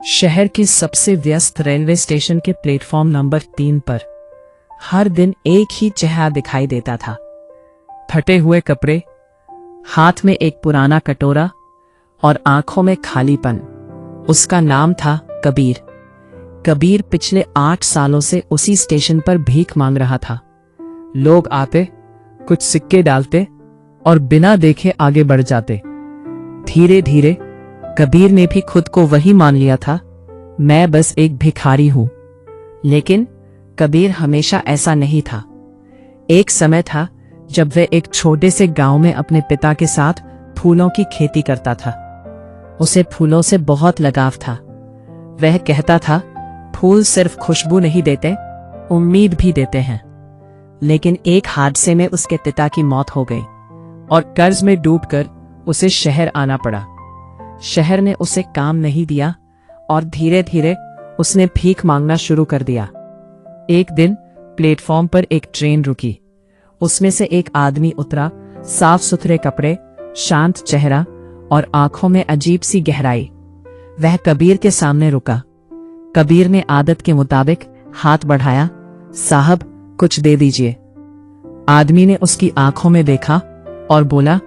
शहर के सबसे व्यस्त रेलवे स्टेशन के प्लेटफॉर्म नंबर 3 पर हर दिन एक ही चेहरा दिखाई देता था। फटे हुए कपड़े, हाथ में एक पुराना कटोरा और आंखों में खालीपन। उसका नाम था कबीर। कबीर पिछले 8 सालों से उसी स्टेशन पर भीख मांग रहा था। लोग आते, कुछ सिक्के डालते और बिना देखे आगे बढ़ जाते। धीरे धीरे कबीर ने भी खुद को वही मान लिया था, मैं बस एक भिखारी हूं। लेकिन कबीर हमेशा ऐसा नहीं था। एक समय था जब वह एक छोटे से गांव में अपने पिता के साथ फूलों की खेती करता था। उसे फूलों से बहुत लगाव था। वह कहता था, फूल सिर्फ खुशबू नहीं देते, उम्मीद भी देते हैं। लेकिन एक हादसे में उसके पिता की मौत हो गई और कर्ज में डूबकर उसे शहर आना पड़ा। शहर ने उसे काम नहीं दिया और धीरे धीरे उसने भीख मांगना शुरू कर दिया। एक दिन प्लेटफॉर्म पर एक ट्रेन रुकी। उसमें से एक आदमी उतरा, साफ सुथरे कपड़े, शांत चेहरा और आंखों में अजीब सी गहराई। वह कबीर के सामने रुका। कबीर ने आदत के मुताबिक हाथ बढ़ाया, साहब कुछ दे दीजिए। आदमी ने उसकी आंखों में देखा और बोला,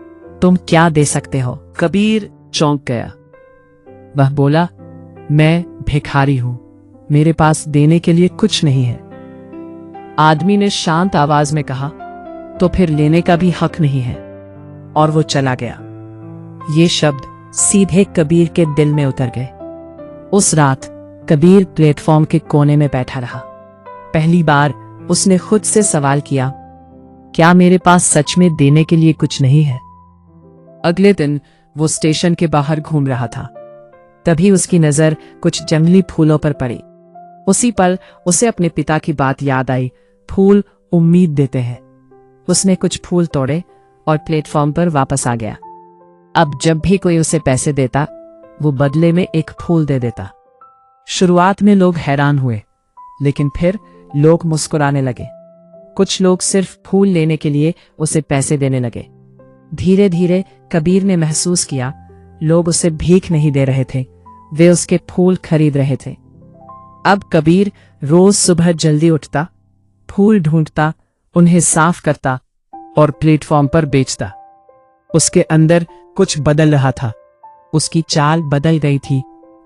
तुम क्या दे सकते हो? कबीर चौंक गया। वह बोला, मैं भिखारी हूं, मेरे पास देने के लिए कुछ नहीं है। आदमी ने शांत आवाज में कहा, तो फिर लेने का भी हक नहीं है, और वो चला गया। ये शब्द सीधे कबीर के दिल में उतर गए। उस रात कबीर प्लेटफॉर्म के कोने में बैठा रहा। पहली बार उसने खुद से सवाल किया, क्या मेरे पास सच में देने के लिए कुछ नहीं है? अगले दिन वो स्टेशन के बाहर घूम रहा था। तभी उसकी नजर कुछ जंगली फूलों पर पड़ी। उसी पल उसे अपने पिता की बात याद आई, फूल उम्मीद देते हैं। उसने कुछ फूल तोड़े और प्लेटफॉर्म पर वापस आ गया। अब जब भी कोई उसे पैसे देता, वो बदले में एक फूल दे देता। शुरुआत में लोग हैरान हुए, लेकिन फिर लोग मुस्कुराने लगे। कुछ लोग सिर्फ फूल लेने के लिए उसे पैसे देने लगे। धीरे धीरे कबीर ने महसूस किया, लोग उसे भीख नहीं दे रहे थे, वे उसके फूल खरीद रहे थे। अब कबीर रोज सुबह जल्दी उठता, फूल ढूंढता, उन्हें साफ करता और प्लेटफॉर्म पर बेचता। उसके अंदर कुछ बदल रहा था। उसकी चाल बदल गई थी,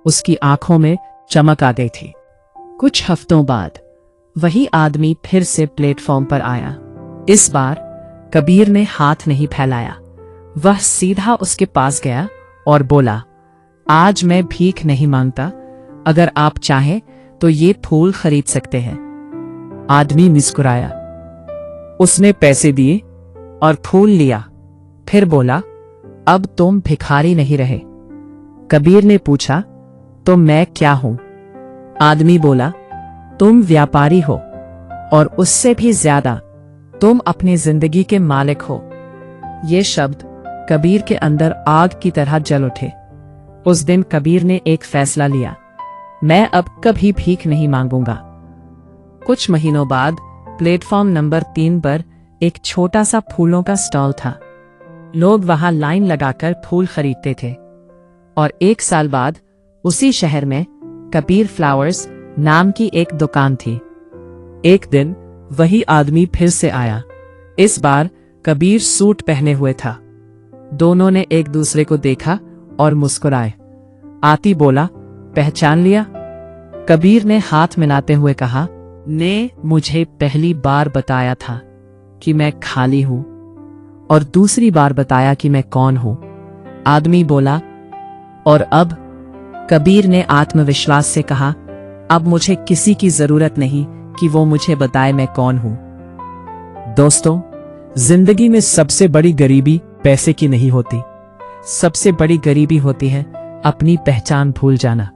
उसकी आंखों में चमक आ गई थी। कुछ हफ्तों बाद वही आदमी फिर से प्लेटफॉर्म पर आया। इस बार कबीर ने हाथ नहीं फैलाया। वह सीधा उसके पास गया और बोला, आज मैं भीख नहीं मांगता, अगर आप चाहें तो ये फूल खरीद सकते हैं। आदमी मुस्कुराया। उसने पैसे दिए और फूल लिया। फिर बोला, अब तुम भिखारी नहीं रहे। कबीर ने पूछा, तो मैं क्या हूं? आदमी बोला, तुम व्यापारी हो, और उससे भी ज्यादा तुम अपनी जिंदगी के मालिक हो। ये शब्द कबीर के अंदर आग की तरह जल उठे। उस दिन कबीर ने एक फैसला लिया, मैं अब कभी भीख नहीं मांगूंगा। कुछ महीनों बाद प्लेटफॉर्म नंबर 3 पर एक छोटा सा फूलों का स्टॉल था। लोग वहां लाइन लगाकर फूल खरीदते थे। और 1 साल बाद उसी शहर में कबीर फ्लावर्स नाम की एक दुकान थी। एक दिन वही आदमी फिर से आया। इस बार कबीर सूट पहने हुए था। दोनों ने एक दूसरे को देखा और मुस्कुराए। आती बोला, पहचान लिया? कबीर ने हाथ मिलाते हुए कहा, ने मुझे पहली बार बताया था कि मैं खाली हूं, और दूसरी बार बताया कि मैं कौन हूं। आदमी बोला, और अब? कबीर ने आत्मविश्वास से कहा, अब मुझे किसी की जरूरत नहीं कि वो मुझे बताए मैं कौन हूं। दोस्तों, जिंदगी में सबसे बड़ी गरीबी पैसे की नहीं होती। सबसे बड़ी गरीबी होती है अपनी पहचान भूल जाना।